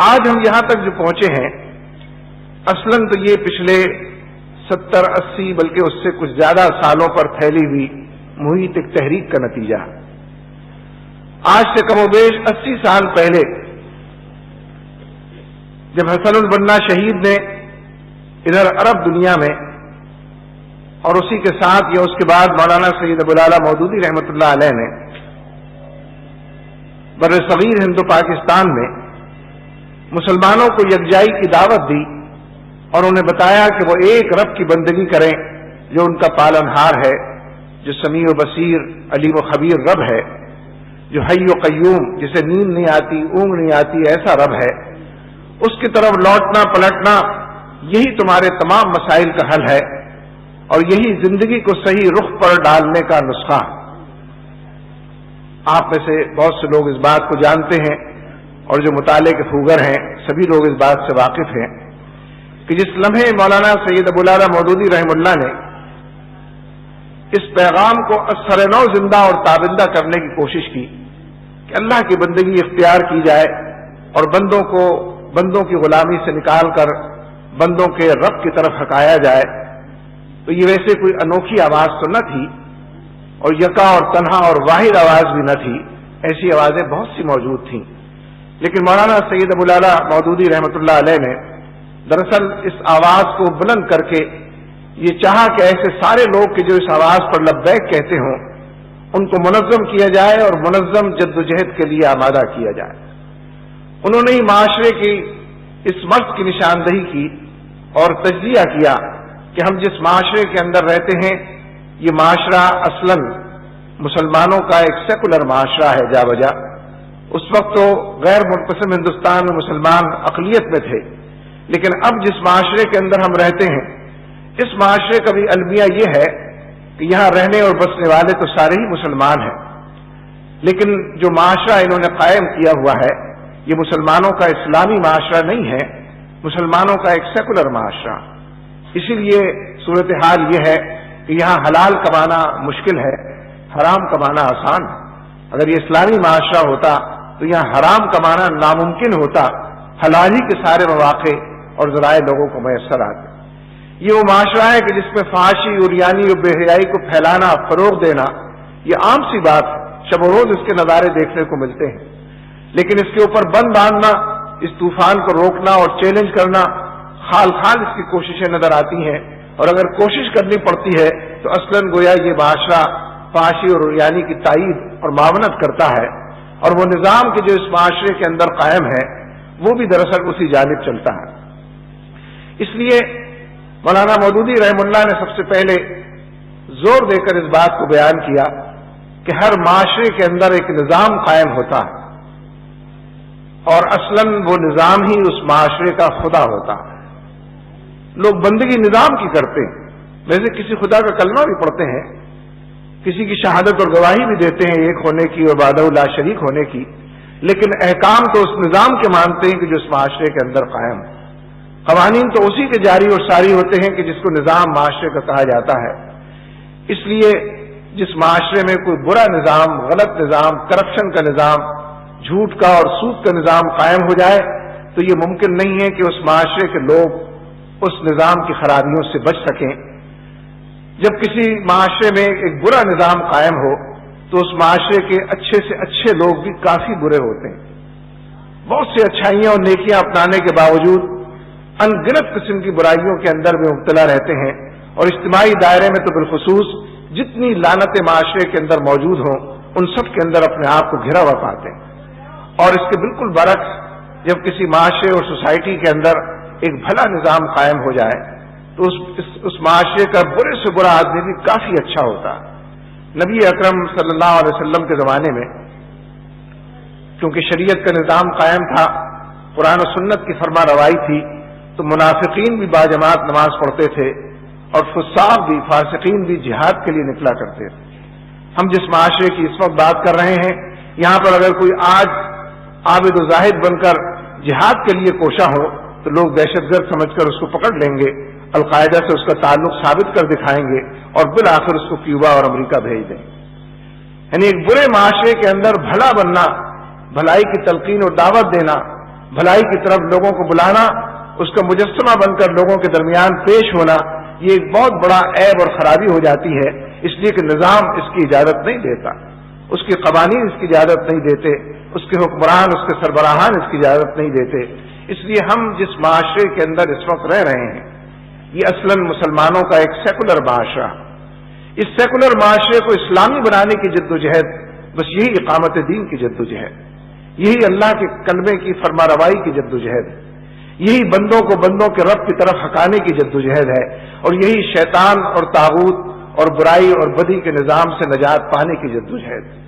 آج ہم یہاں تک جو پہنچے ہیں، اصلاً تو یہ پچھلے 70-80 بلکہ اس سے کچھ زیادہ سالوں پر پھیلی ہوئی محیط ایک تحریک کا نتیجہ۔ آج سے کم و بیش 80 سال پہلے جب حسن البنا شہید نے ادھر عرب دنیا میں، اور اسی کے ساتھ یا اس کے بعد مولانا سید ابو الاعلی مودودی رحمۃ اللہ علیہ نے بر صغیر ہند و پاکستان میں مسلمانوں کو یکجائی کی دعوت دی اور انہیں بتایا کہ وہ ایک رب کی بندگی کریں جو ان کا پالنہار ہے، جو سمیع و بصیر علیم و خبیر رب ہے، جو حی و قیوم جسے نیند نہیں آتی اونگ نہیں آتی ایسا رب ہے۔ اس کی طرف لوٹنا پلٹنا یہی تمہارے تمام مسائل کا حل ہے اور یہی زندگی کو صحیح رخ پر ڈالنے کا نسخہ۔ آپ میں سے بہت سے لوگ اس بات کو جانتے ہیں اور جو مطالعے کے خوگر ہیں سبھی لوگ اس بات سے واقف ہیں کہ جس لمحے مولانا سید ابو الاعلی مودودی رحمہ اللہ نے اس پیغام کو اثر نو زندہ اور تابندہ کرنے کی کوشش کی کہ اللہ کی بندگی اختیار کی جائے اور بندوں کی غلامی سے نکال کر بندوں کے رب کی طرف ہٹایا جائے، تو یہ ویسے کوئی انوکھی آواز تو نہ تھی اور یکا اور تنہا اور واحد آواز بھی نہ تھی، ایسی آوازیں بہت سی موجود تھیں، لیکن مولانا سید ابو الاعلی مودودی رحمۃ اللہ علیہ نے دراصل اس آواز کو بلند کر کے یہ چاہا کہ ایسے سارے لوگ کہ جو اس آواز پر لبیک کہتے ہوں ان کو منظم کیا جائے اور منظم جد و جہد کے لیے آمادہ کیا جائے۔ انہوں نے ہی معاشرے کی اس مرض کی نشاندہی کی اور تجزیہ کیا کہ ہم جس معاشرے کے اندر رہتے ہیں یہ معاشرہ اصلاً مسلمانوں کا ایک سیکولر معاشرہ ہے جا بجا۔ اس وقت تو غیر منقسم ہندوستان میں مسلمان اقلیت میں تھے، لیکن اب جس معاشرے کے اندر ہم رہتے ہیں اس معاشرے کا بھی المیہ یہ ہے کہ یہاں رہنے اور بسنے والے تو سارے ہی مسلمان ہیں، لیکن جو معاشرہ انہوں نے قائم کیا ہوا ہے یہ مسلمانوں کا اسلامی معاشرہ نہیں ہے، مسلمانوں کا ایک سیکولر معاشرہ۔ اسی لیے صورتحال یہ ہے کہ یہاں حلال کمانا مشکل ہے، حرام کمانا آسان ہے۔ اگر یہ اسلامی معاشرہ ہوتا تو یہاں حرام کمانا ناممکن ہوتا، حلال ہی کے سارے مواقع اور ذرائع لوگوں کو میسر آتے۔ یہ وہ معاشرہ ہے کہ جس میں فحاشی عریانی اور بے حیائی کو پھیلانا فروغ دینا یہ عام سی بات ہے، شب و روز اس کے نظارے دیکھنے کو ملتے ہیں، لیکن اس کے اوپر بند باندھنا، اس طوفان کو روکنا اور چیلنج کرنا خال خال اس کی کوششیں نظر آتی ہیں، اور اگر کوشش کرنی پڑتی ہے تو اصلاً گویا یہ معاشرہ فحاشی اور عریانی کی تائید اور معاونت کرتا ہے، اور وہ نظام کہ جو اس معاشرے کے اندر قائم ہے وہ بھی دراصل اسی جانب چلتا ہے۔ اس لیے مولانا مودودی رحمہ اللہ نے سب سے پہلے زور دے کر اس بات کو بیان کیا کہ ہر معاشرے کے اندر ایک نظام قائم ہوتا ہے اور اصلاً وہ نظام ہی اس معاشرے کا خدا ہوتا ہے۔ لوگ بندگی نظام کی کرتے ہیں، ویسے کسی خدا کا کلمہ بھی پڑھتے ہیں، کسی کی شہادت اور گواہی بھی دیتے ہیں ایک ہونے کی اور وحدہ لا شریک ہونے کی، لیکن احکام تو اس نظام کے مانتے ہیں کہ جو اس معاشرے کے اندر قائم ہے۔ قوانین تو اسی کے جاری اور ساری ہوتے ہیں کہ جس کو نظام معاشرے کا کہا جاتا ہے۔ اس لیے جس معاشرے میں کوئی برا نظام، غلط نظام، کرپشن کا نظام، جھوٹ کا اور سود کا نظام قائم ہو جائے تو یہ ممکن نہیں ہے کہ اس معاشرے کے لوگ اس نظام کی خرابیوں سے بچ سکیں۔ جب کسی معاشرے میں ایک برا نظام قائم ہو تو اس معاشرے کے اچھے سے اچھے لوگ بھی کافی برے ہوتے ہیں، بہت سی اچھائیاں اور نیکیاں اپنانے کے باوجود ان گنت قسم کی برائیوں کے اندر میں مبتلا رہتے ہیں، اور اجتماعی دائرے میں تو بالخصوص جتنی لعنتیں معاشرے کے اندر موجود ہوں ان سب کے اندر اپنے آپ کو گھرا ہوا پاتے ہیں۔ اور اس کے بالکل برعکس جب کسی معاشرے اور سوسائٹی کے اندر ایک بھلا نظام قائم ہو جائے تو اس معاشرے کا برے سے برا آدمی بھی کافی اچھا ہوتا ہے۔ نبی اکرم صلی اللہ علیہ وسلم کے زمانے میں کیونکہ شریعت کا نظام قائم تھا، قرآن و سنت کی فرما روائی تھی، تو منافقین بھی باجماعت نماز پڑھتے تھے اور فساق بھی، فاسقین بھی جہاد کے لیے نکلا کرتے تھے۔ ہم جس معاشرے کی اس وقت بات کر رہے ہیں یہاں پر اگر کوئی آج عابد و زاہد بن کر جہاد کے لیے کوشاں ہو تو لوگ دہشت گرد سمجھ کر اس کو پکڑ لیں گے، القاعدہ سے اس کا تعلق ثابت کر دکھائیں گے اور بالآخر اس کو کیوبا اور امریکہ بھیج دیں گے۔ یعنی ایک برے معاشرے کے اندر بھلا بننا، بھلائی کی تلقین اور دعوت دینا، بھلائی کی طرف لوگوں کو بلانا، اس کا مجسمہ بن کر لوگوں کے درمیان پیش ہونا، یہ ایک بہت بڑا عیب اور خرابی ہو جاتی ہے، اس لیے کہ نظام اس کی اجازت نہیں دیتا، اس کے قوانین اس کی اجازت نہیں دیتے، اس کے حکمران، اس کے سربراہان اس کی اجازت نہیں دیتے۔ اس لیے ہم جس معاشرے کے اندر اس وقت رہ رہے ہیں یہ اصلاً مسلمانوں کا ایک سیکولر معاشرہ، اس سیکولر معاشرے کو اسلامی بنانے کی جدوجہد، بس یہی اقامت دین کی جدوجہد، یہی اللہ کے کلمے کی فرما روائی کی جدوجہد، یہی بندوں کو بندوں کے رب کی طرف ہٹانے کی جدوجہد ہے، اور یہی شیطان اور طاغوت اور برائی اور بدی کے نظام سے نجات پانے کی جدوجہد۔